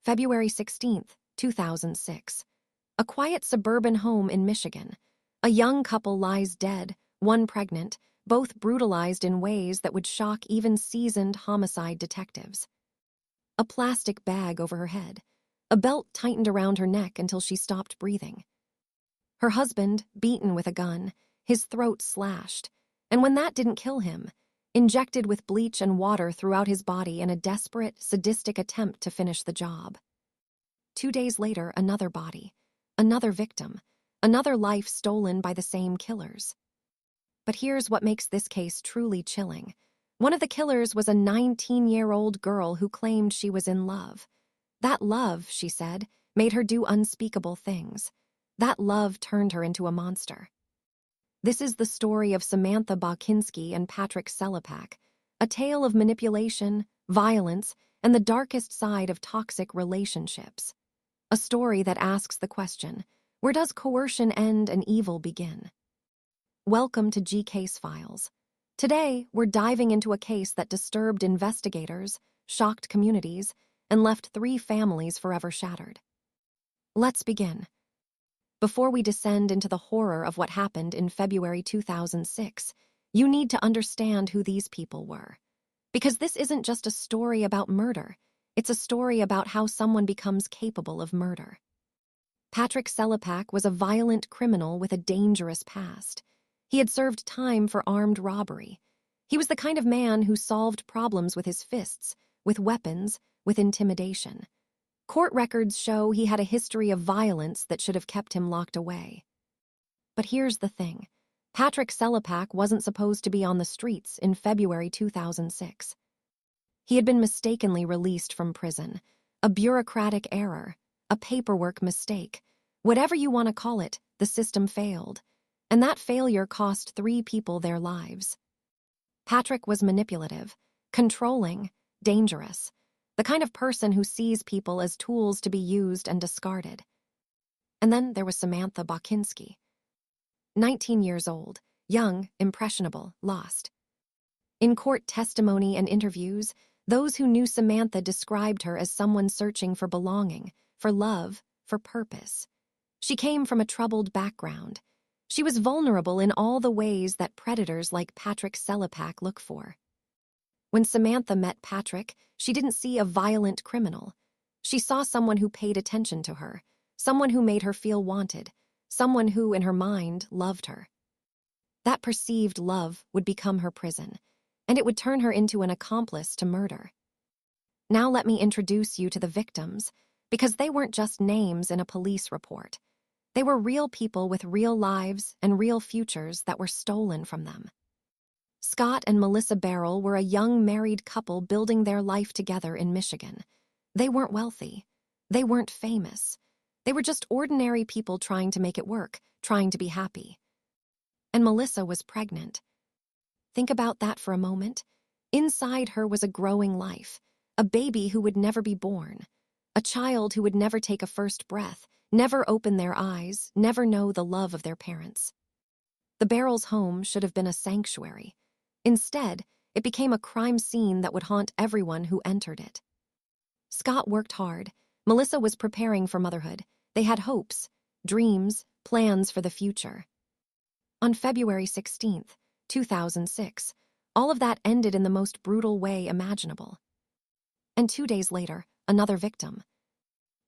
February 16th, 2006. A quiet suburban home in Michigan. A young couple lies dead, one pregnant, both brutalized in ways that would shock even seasoned homicide detectives. A plastic bag over her head. A belt tightened around her neck until she stopped breathing. Her husband, beaten with a gun, his throat slashed, and when that didn't kill him, injected with bleach and water throughout his body in a desperate, sadistic attempt to finish the job. 2 days later, another body, another victim, another life stolen by the same killers. But here's what makes this case truly chilling. One of the killers was a 19-year-old girl who claimed she was in love. That love, she said, made her do unspeakable things. That love turned her into a monster. This is the story of Samantha Bachynski and Patrick Selepak, a tale of manipulation, violence, and the darkest side of toxic relationships. A story that asks the question, where does coercion end and evil begin? Welcome to G Case Files. Today, we're diving into a case that disturbed investigators, shocked communities, and left 3 families forever shattered. Let's begin. Before we descend into the horror of what happened in February 2006, you need to understand who these people were. Because this isn't just a story about murder, it's a story about how someone becomes capable of murder. Patrick Selepak was a violent criminal with a dangerous past. He had served time for armed robbery. He was the kind of man who solved problems with his fists, with weapons, with intimidation. Court records show he had a history of violence that should have kept him locked away. But here's the thing. Patrick Selepak wasn't supposed to be on the streets in February 2006. He had been mistakenly released from prison. A bureaucratic error, a paperwork mistake. Whatever you want to call it, the system failed. And that failure cost 3 people their lives. Patrick was manipulative, controlling, dangerous. The kind of person who sees people as tools to be used and discarded. And then there was Samantha Bachynski. 19 years old, young, impressionable, lost. In court testimony and interviews, those who knew Samantha described her as someone searching for belonging, for love, for purpose. She came from a troubled background. She was vulnerable in all the ways that predators like Patrick Selepak look for. When Samantha met Patrick, she didn't see a violent criminal. She saw someone who paid attention to her, someone who made her feel wanted, someone who, in her mind, loved her. That perceived love would become her prison, and it would turn her into an accomplice to murder. Now let me introduce you to the victims, because they weren't just names in a police report. They were real people with real lives and real futures that were stolen from them. Scott and Melissa Berel were a young married couple building their life together in Michigan. They weren't wealthy. They weren't famous. They were just ordinary people trying to make it work, trying to be happy. And Melissa was pregnant. Think about that for a moment. Inside her was a growing life, a baby who would never be born, a child who would never take a first breath, never open their eyes, never know the love of their parents. The Berel's home should have been a sanctuary. Instead, it became a crime scene that would haunt everyone who entered it. Scott worked hard. Melissa was preparing for motherhood. They had hopes, dreams, plans for the future. On February 16th, 2006, all of that ended in the most brutal way imaginable. And 2 days later, another victim.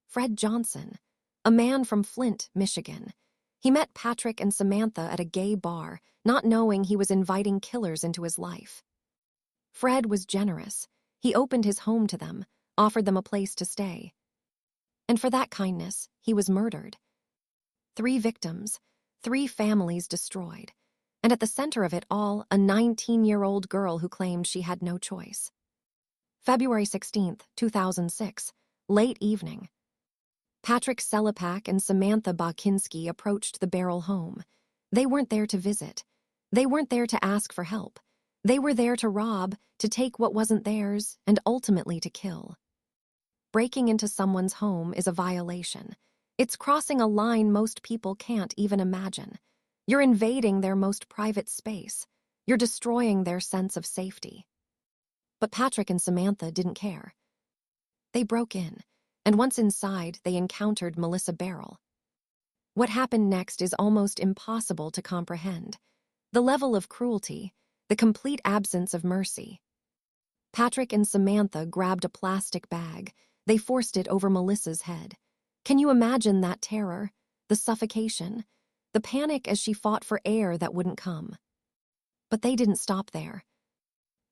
Fred Johnson, a man from Flint, Michigan. He met Patrick and Samantha at a gay bar, not knowing he was inviting killers into his life. Fred was generous. He opened his home to them, offered them a place to stay. And for that kindness, he was murdered. 3 victims, 3 families destroyed. And at the center of it all, a 19-year-old girl who claimed she had no choice. February 16th, 2006, late evening. Patrick Selepak and Samantha Bachynski approached the Berel home. They weren't there to visit. They weren't there to ask for help. They were there to rob, to take what wasn't theirs, and ultimately to kill. Breaking into someone's home is a violation. It's crossing a line most people can't even imagine. You're invading their most private space. You're destroying their sense of safety. But Patrick and Samantha didn't care. They broke in, And once inside, they encountered Melissa Berel. What happened next is almost impossible to comprehend. The level of cruelty, the complete absence of mercy. Patrick and Samantha grabbed a plastic bag. They forced it over Melissa's head. Can you imagine that terror, the suffocation, the panic as she fought for air that wouldn't come? But they didn't stop there.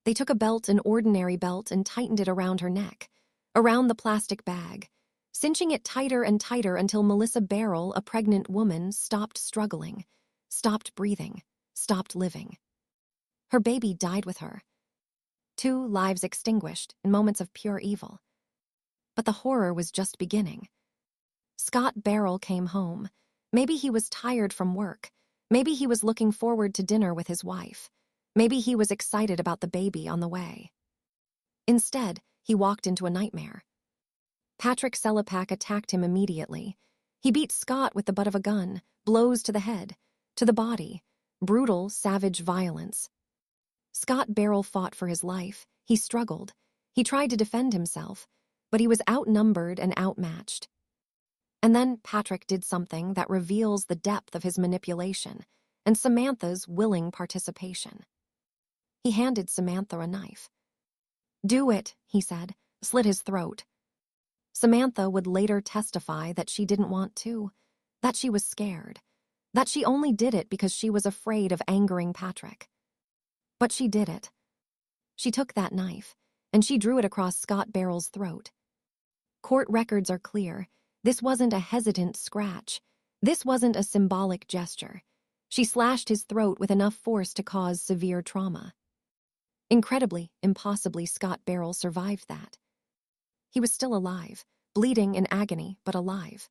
They took a belt, an ordinary belt, and tightened it around her neck, around the plastic bag, cinching it tighter and tighter until Melissa Berel, a pregnant woman, stopped struggling, stopped breathing, stopped living. Her baby died with her. 2 lives extinguished in moments of pure evil. But the horror was just beginning. Scott Berel came home. Maybe he was tired from work. Maybe he was looking forward to dinner with his wife. Maybe he was excited about the baby on the way. Instead, he walked into a nightmare. Patrick Selepak attacked him immediately. He beat Scott with the butt of a gun, blows to the head, to the body, brutal, savage violence. Scott Berel fought for his life. He struggled. He tried to defend himself, but he was outnumbered and outmatched. And then Patrick did something that reveals the depth of his manipulation and Samantha's willing participation. He handed Samantha a knife. "Do it," he said, slit his throat. Samantha would later testify that she didn't want to, that she was scared, that she only did it because she was afraid of angering Patrick. But she did it. She took that knife, and she drew it across Scott Berel's throat. Court records are clear. This wasn't a hesitant scratch. This wasn't a symbolic gesture. She slashed his throat with enough force to cause severe trauma. Incredibly, impossibly, Scott Berel survived that. He was still alive, bleeding in agony, but alive.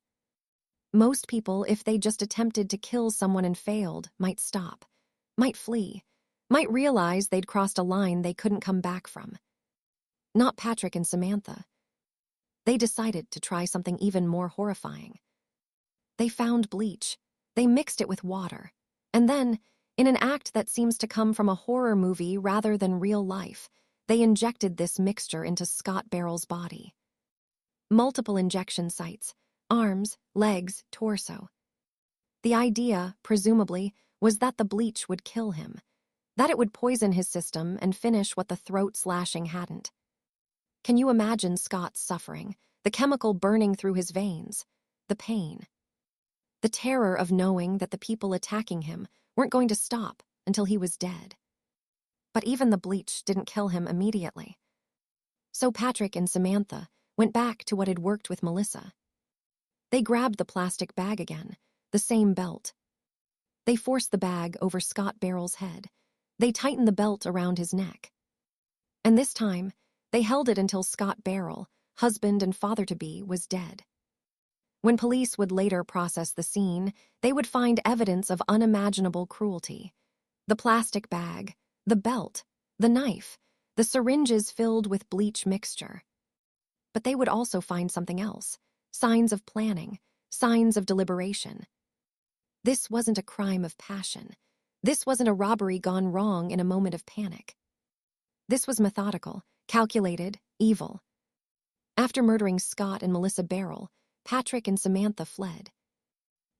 Most people, if they just attempted to kill someone and failed, might stop, might flee, might realize they'd crossed a line they couldn't come back from. Not Patrick and Samantha. They decided to try something even more horrifying. They found bleach. They mixed it with water. And then, in an act that seems to come from a horror movie rather than real life, they injected this mixture into Scott Berel's body. Multiple injection sites, arms, legs, torso. The idea, presumably, was that the bleach would kill him, that it would poison his system and finish what the throat slashing hadn't. Can you imagine Scott's suffering, the chemical burning through his veins, the pain? The terror of knowing that the people attacking him weren't going to stop until he was dead. But even the bleach didn't kill him immediately. So Patrick and Samantha went back to what had worked with Melissa. They grabbed the plastic bag again, the same belt. They forced the bag over Scott Berel's head. They tightened the belt around his neck. And this time, they held it until Scott Berel, husband and father-to-be, was dead. When police would later process the scene, they would find evidence of unimaginable cruelty. The plastic bag, the belt, the knife, the syringes filled with bleach mixture. But they would also find something else, signs of planning, signs of deliberation. This wasn't a crime of passion. This wasn't a robbery gone wrong in a moment of panic. This was methodical, calculated, evil. After murdering Scott and Melissa Berel, Patrick and Samantha fled.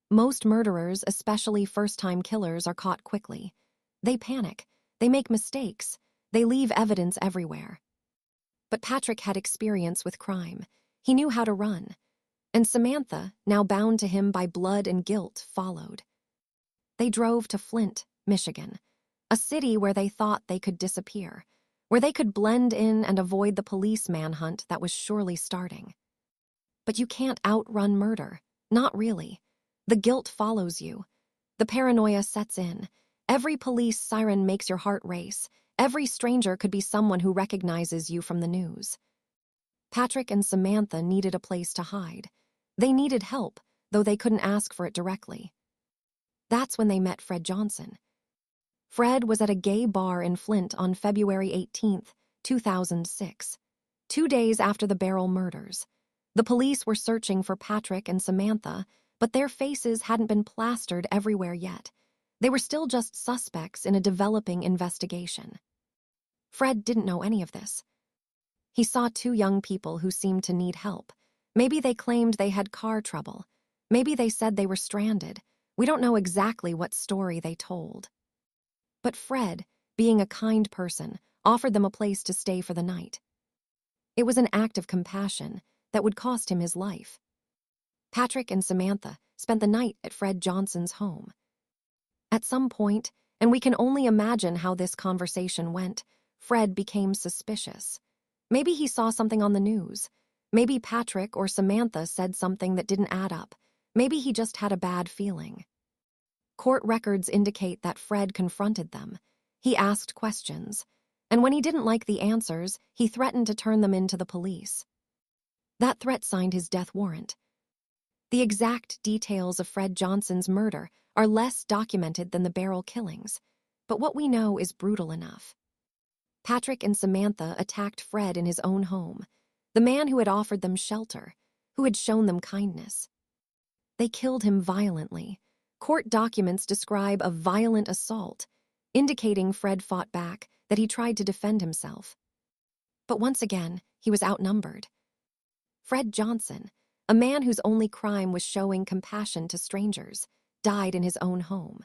Most murderers, especially first-time killers, are caught quickly. They panic, they make mistakes, they leave evidence everywhere. But Patrick had experience with crime. He knew how to run. And Samantha, now bound to him by blood and guilt, followed. They drove to Flint, Michigan, a city where they thought they could disappear, where they could blend in and avoid the police manhunt that was surely starting. But you can't outrun murder. Not really. The guilt follows you. The paranoia sets in. Every police siren makes your heart race. Every stranger could be someone who recognizes you from the news. Patrick and Samantha needed a place to hide. They needed help, though they couldn't ask for it directly. That's when they met Fred Johnson. Fred was at a gay bar in Flint on February 18, 2006, 2 days after the Berel murders. The police were searching for Patrick and Samantha, but their faces hadn't been plastered everywhere yet. They were still just suspects in a developing investigation. Fred didn't know any of this. He saw 2 young people who seemed to need help, Maybe they claimed they had car trouble. Maybe they said they were stranded. We don't know exactly what story they told. But Fred, being a kind person, offered them a place to stay for the night. It was an act of compassion that would cost him his life. Patrick and Samantha spent the night at Fred Johnson's home. At some point, and we can only imagine how this conversation went, Fred became suspicious. Maybe he saw something on the news. Maybe Patrick or Samantha said something that didn't add up. Maybe he just had a bad feeling. Court records indicate that Fred confronted them. He asked questions, and when he didn't like the answers, he threatened to turn them in to the police. That threat signed his death warrant. The exact details of Fred Johnson's murder are less documented than the Berel killings, but what we know is brutal enough. Patrick and Samantha attacked Fred in his own home, the man who had offered them shelter, who had shown them kindness. They killed him violently. Court documents describe a violent assault, indicating Fred fought back, that he tried to defend himself. But once again, he was outnumbered. Fred Johnson, a man whose only crime was showing compassion to strangers, died in his own home.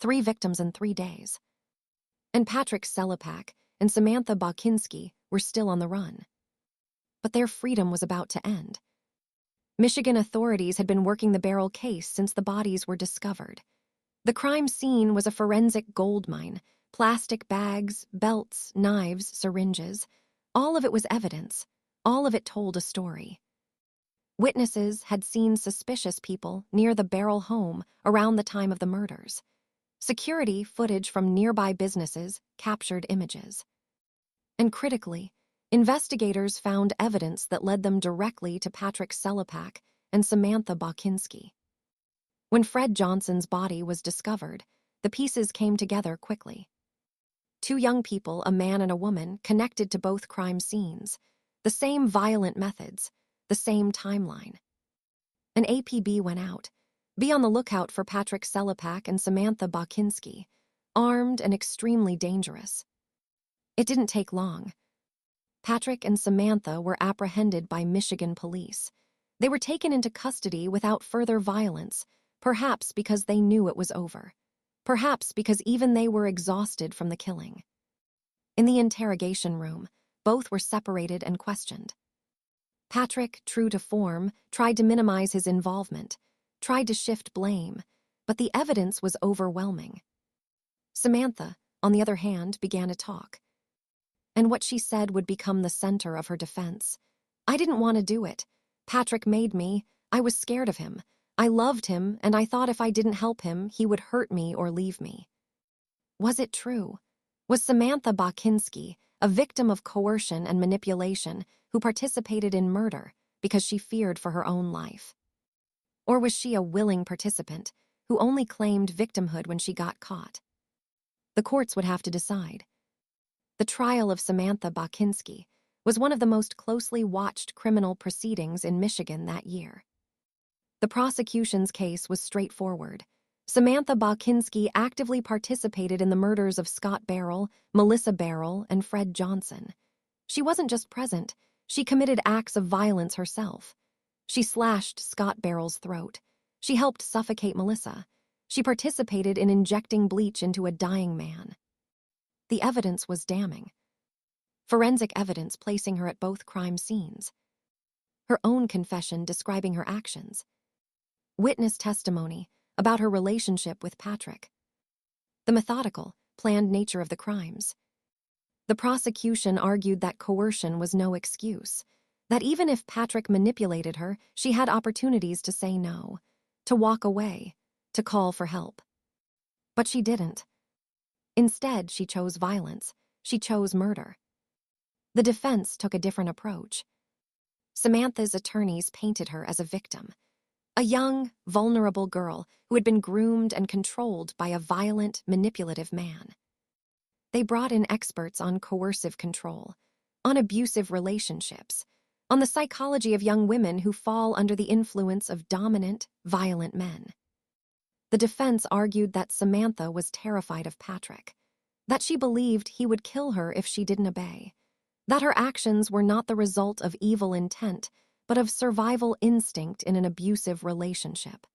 3 victims in 3 days. And Patrick Selepak and Samantha Bachynski were still on the run. But their freedom was about to end. Michigan authorities had been working the Berel case since the bodies were discovered. The crime scene was a forensic goldmine: plastic bags, belts, knives, syringes. All of it was evidence. All of it told a story. Witnesses had seen suspicious people near the Berel home around the time of the murders. Security footage from nearby businesses captured images. And critically, investigators found evidence that led them directly to Patrick Selepak and Samantha Bachynski. When Fred Johnson's body was discovered, the pieces came together quickly. 2 young people, a man and a woman, connected to both crime scenes. The same violent methods, the same timeline. An APB went out. Be on the lookout for Patrick Selepak and Samantha Bachynski, armed and extremely dangerous. It didn't take long. Patrick and Samantha were apprehended by Michigan police. They were taken into custody without further violence, perhaps because they knew it was over. Perhaps because even they were exhausted from the killing. In the interrogation room, both were separated and questioned. Patrick, true to form, tried to minimize his involvement, tried to shift blame, but the evidence was overwhelming. Samantha, on the other hand, began to talk. And what she said would become the center of her defense. I didn't want to do it. Patrick made me. I was scared of him. I loved him, and I thought if I didn't help him, he would hurt me or leave me. Was it true? Was Samantha Bachynski a victim of coercion and manipulation who participated in murder because she feared for her own life? Or was she a willing participant who only claimed victimhood when she got caught? The courts would have to decide. The trial of Samantha Bachynski was one of the most closely watched criminal proceedings in Michigan that year. The prosecution's case was straightforward. Samantha Bachynski actively participated in the murders of Scott Berel, Melissa Berel, and Fred Johnson. She wasn't just present, she committed acts of violence herself. She slashed Scott Berel's throat. She helped suffocate Melissa. She participated in injecting bleach into a dying man. The evidence was damning. Forensic evidence placing her at both crime scenes. Her own confession describing her actions. Witness testimony about her relationship with Patrick. The methodical, planned nature of the crimes. The prosecution argued that coercion was no excuse, that even if Patrick manipulated her, she had opportunities to say no, to walk away, to call for help. But she didn't. Instead, she chose violence. She chose murder. The defense took a different approach. Samantha's attorneys painted her as a victim. A young, vulnerable girl who had been groomed and controlled by a violent, manipulative man. They brought in experts on coercive control, on abusive relationships, on the psychology of young women who fall under the influence of dominant, violent men. The defense argued that Samantha was terrified of Patrick, that she believed he would kill her if she didn't obey, that her actions were not the result of evil intent, but of survival instinct in an abusive relationship.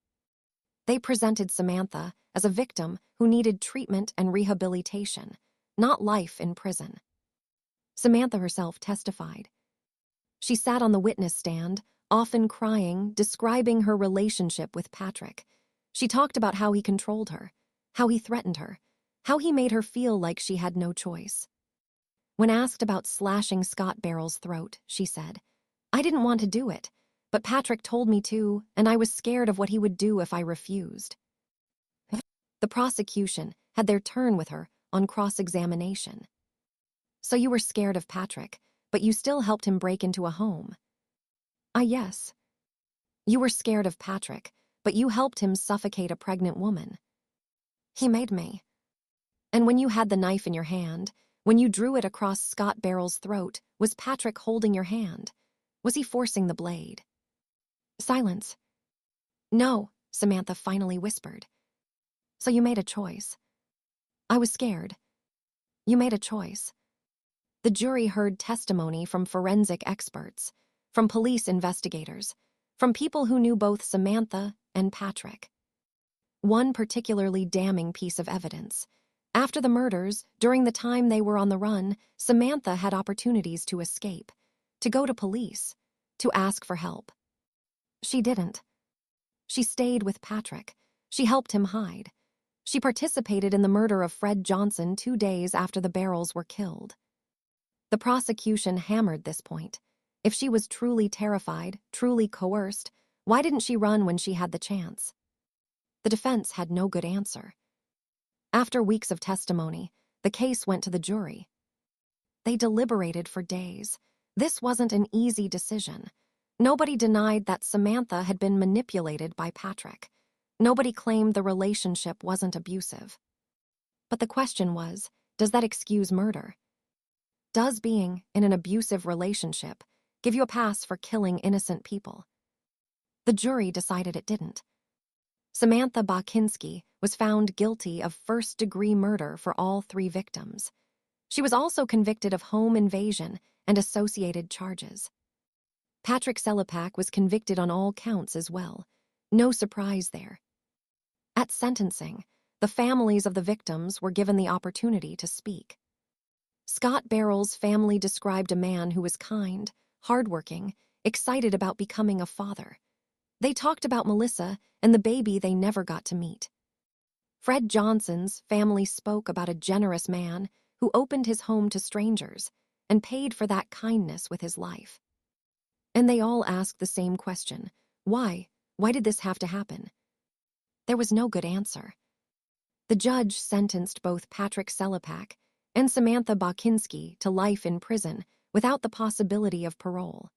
They presented Samantha as a victim who needed treatment and rehabilitation, not life in prison. Samantha herself testified. She sat on the witness stand, often crying, describing her relationship with Patrick. She talked about how he controlled her, how he threatened her, how he made her feel like she had no choice. When asked about slashing Scott Berel's throat, she said, "I didn't want to do it, but Patrick told me to, and I was scared of what he would do if I refused." The prosecution had their turn with her on cross-examination. "So you were scared of Patrick, but you still helped him break into a home?" Yes. "You were scared of Patrick, but you helped him suffocate a pregnant woman." "He made me." "And when you had the knife in your hand, when you drew it across Scott Berel's throat, was Patrick holding your hand? Was he forcing the blade?" Silence. "No," Samantha finally whispered. "So you made a choice." "I was scared." "You made a choice." The jury heard testimony from forensic experts, from police investigators, from people who knew both Samantha and Patrick. One particularly damning piece of evidence. After the murders, during the time they were on the run, Samantha had opportunities to escape, to go to police, to ask for help. She didn't. She stayed with Patrick. She helped him hide. She participated in the murder of Fred Johnson 2 days after the Berels were killed. The prosecution hammered this point. If she was truly terrified, truly coerced, why didn't she run when she had the chance? The defense had no good answer. After weeks of testimony, the case went to the jury. They deliberated for days. This wasn't an easy decision. Nobody denied that Samantha had been manipulated by Patrick. Nobody claimed the relationship wasn't abusive. But the question was, does that excuse murder? Does being in an abusive relationship give you a pass for killing innocent people? The jury decided it didn't. Samantha Bachynski was found guilty of first-degree murder for all 3 victims. She was also convicted of home invasion and associated charges. Patrick Selepak was convicted on all counts as well. No surprise there. At sentencing, the families of the victims were given the opportunity to speak. Scott Berel's family described a man who was kind, hardworking, excited about becoming a father. They talked about Melissa and the baby they never got to meet. Fred Johnson's family spoke about a generous man who opened his home to strangers and paid for that kindness with his life. And they all asked the same question: why? Why did this have to happen? There was no good answer. The judge sentenced both Patrick Selepak and Samantha Bachynski to life in prison without the possibility of parole.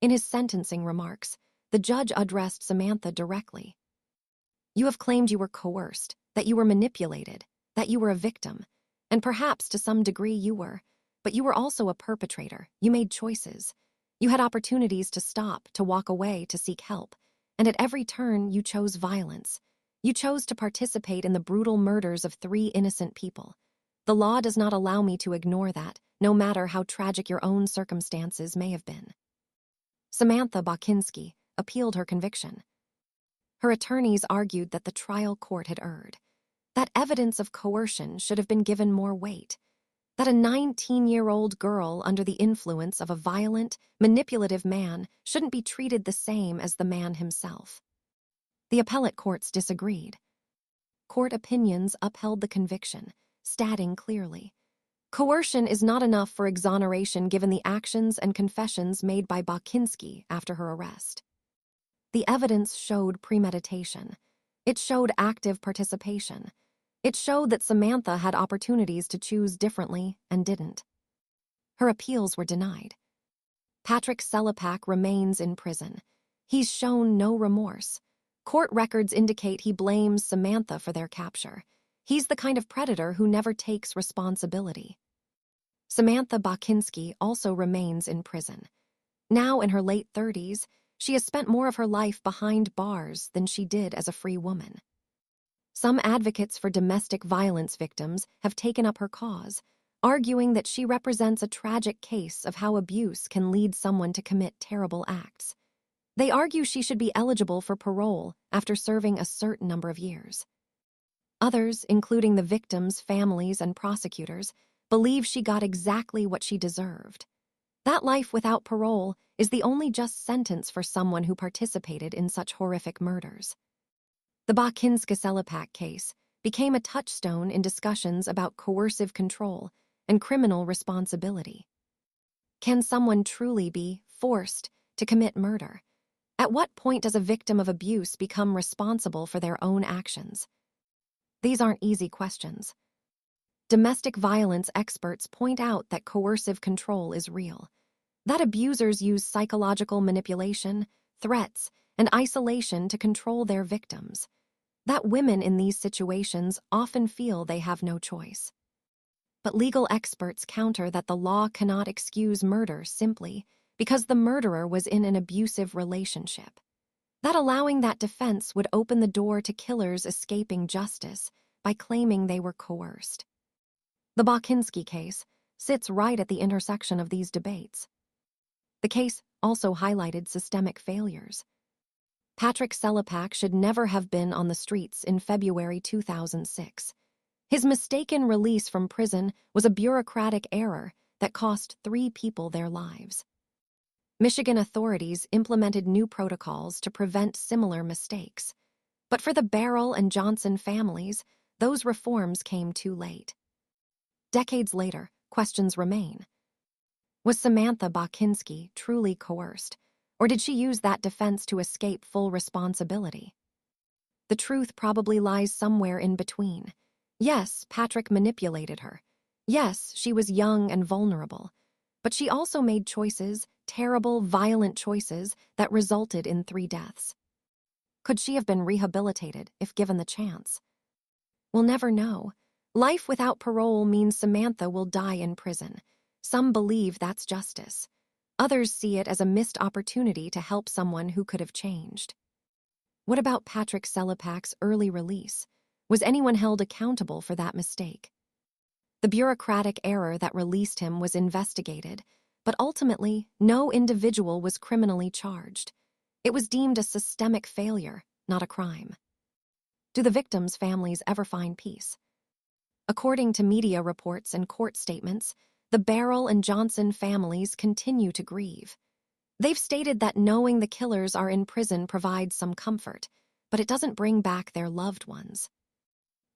In his sentencing remarks, the judge addressed Samantha directly. "You have claimed you were coerced, that you were manipulated, that you were a victim, and perhaps to some degree you were, but you were also a perpetrator. You made choices. You had opportunities to stop, to walk away, to seek help, and at every turn you chose violence. You chose to participate in the brutal murders of 3 innocent people. The law does not allow me to ignore that, no matter how tragic your own circumstances may have been." Samantha Bachynski appealed her conviction. Her attorneys argued that the trial court had erred, that evidence of coercion should have been given more weight, that a 19-year-old girl under the influence of a violent, manipulative man shouldn't be treated the same as the man himself. The appellate courts disagreed. Court opinions upheld the conviction, stating clearly, "Coercion is not enough for exoneration given the actions and confessions made by Bachynski after her arrest." The evidence showed premeditation. It showed active participation. It showed that Samantha had opportunities to choose differently and didn't. Her appeals were denied. Patrick Selepak remains in prison. He's shown no remorse. Court records indicate he blames Samantha for their capture. He's the kind of predator who never takes responsibility. Samantha Bachynski also remains in prison. Now in her late 30s, she has spent more of her life behind bars than she did as a free woman. Some advocates for domestic violence victims have taken up her cause, arguing that she represents a tragic case of how abuse can lead someone to commit terrible acts. They argue she should be eligible for parole after serving a certain number of years. Others, including the victims' families and prosecutors, believe she got exactly what she deserved. That life without parole is the only just sentence for someone who participated in such horrific murders. The Bachynski-Selepak case became a touchstone in discussions about coercive control and criminal responsibility. Can someone truly be forced to commit murder? At what point does a victim of abuse become responsible for their own actions? These aren't easy questions. Domestic violence experts point out that coercive control is real, that abusers use psychological manipulation, threats, and isolation to control their victims, that women in these situations often feel they have no choice. But legal experts counter that the law cannot excuse murder simply because the murderer was in an abusive relationship. That allowing that defense would open the door to killers escaping justice by claiming they were coerced. The Bachynski case sits right at the intersection of these debates. The case also highlighted systemic failures. Patrick Selepak should never have been on the streets in February 2006. His mistaken release from prison was a bureaucratic error that cost 3 people their lives. Michigan authorities implemented new protocols to prevent similar mistakes. But for the Berel and Johnson families, those reforms came too late. Decades later, questions remain. Was Samantha Bachynski truly coerced, or did she use that defense to escape full responsibility? The truth probably lies somewhere in between. Yes, Patrick manipulated her. Yes, she was young and vulnerable. But she also made choices, terrible, violent choices, that resulted in 3 deaths. Could she have been rehabilitated if given the chance? We'll never know. Life without parole means Samantha will die in prison. Some believe that's justice. Others see it as a missed opportunity to help someone who could have changed. What about Patrick Selepak's early release? Was anyone held accountable for that mistake? The bureaucratic error that released him was investigated, but ultimately, no individual was criminally charged. It was deemed a systemic failure, not a crime. Do the victims' families ever find peace? According to media reports and court statements, the Berel and Johnson families continue to grieve. They've stated that knowing the killers are in prison provides some comfort, but it doesn't bring back their loved ones.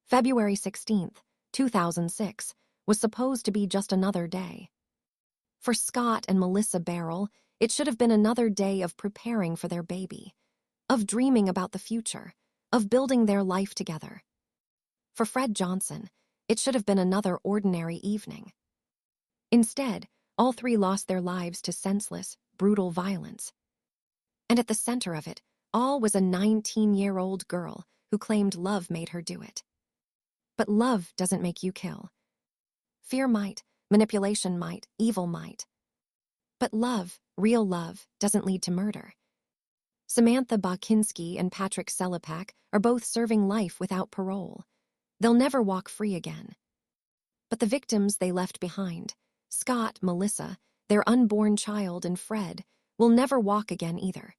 February 16, 2006, was supposed to be just another day. For Scott and Melissa Berel, it should have been another day of preparing for their baby, of dreaming about the future, of building their life together. For Fred Johnson, it should have been another ordinary evening. Instead, all 3 lost their lives to senseless, brutal violence. And at the center of it all was a 19-year-old girl who claimed love made her do it. But love doesn't make you kill. Fear might, manipulation might, evil might. But love, real love, doesn't lead to murder. Samantha Bachynski and Patrick Selepak are both serving life without parole. They'll never walk free again. But the victims they left behind, Scott, Melissa, their unborn child, and Fred, will never walk again either.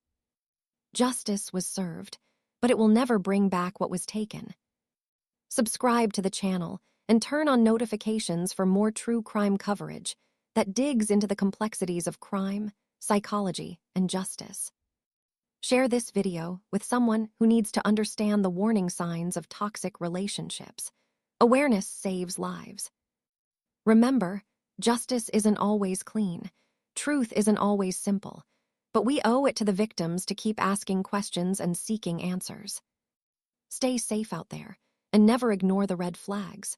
Justice was served, but it will never bring back what was taken. Subscribe to the channel and turn on notifications for more true crime coverage that digs into the complexities of crime, psychology, and justice. Share this video with someone who needs to understand the warning signs of toxic relationships. Awareness saves lives. Remember, justice isn't always clean. Truth isn't always simple. But we owe it to the victims to keep asking questions and seeking answers. Stay safe out there, and never ignore the red flags.